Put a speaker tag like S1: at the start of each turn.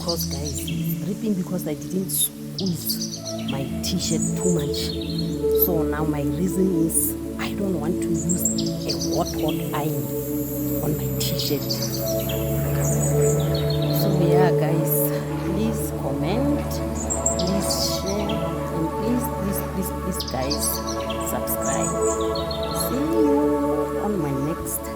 S1: because guys, it's dripping because I didn't squeeze my t-shirt too much. So now my reason is I don't want to use a hot iron on my t-shirt. So yeah guys, please comment, please share, and please guys subscribe. See you on my next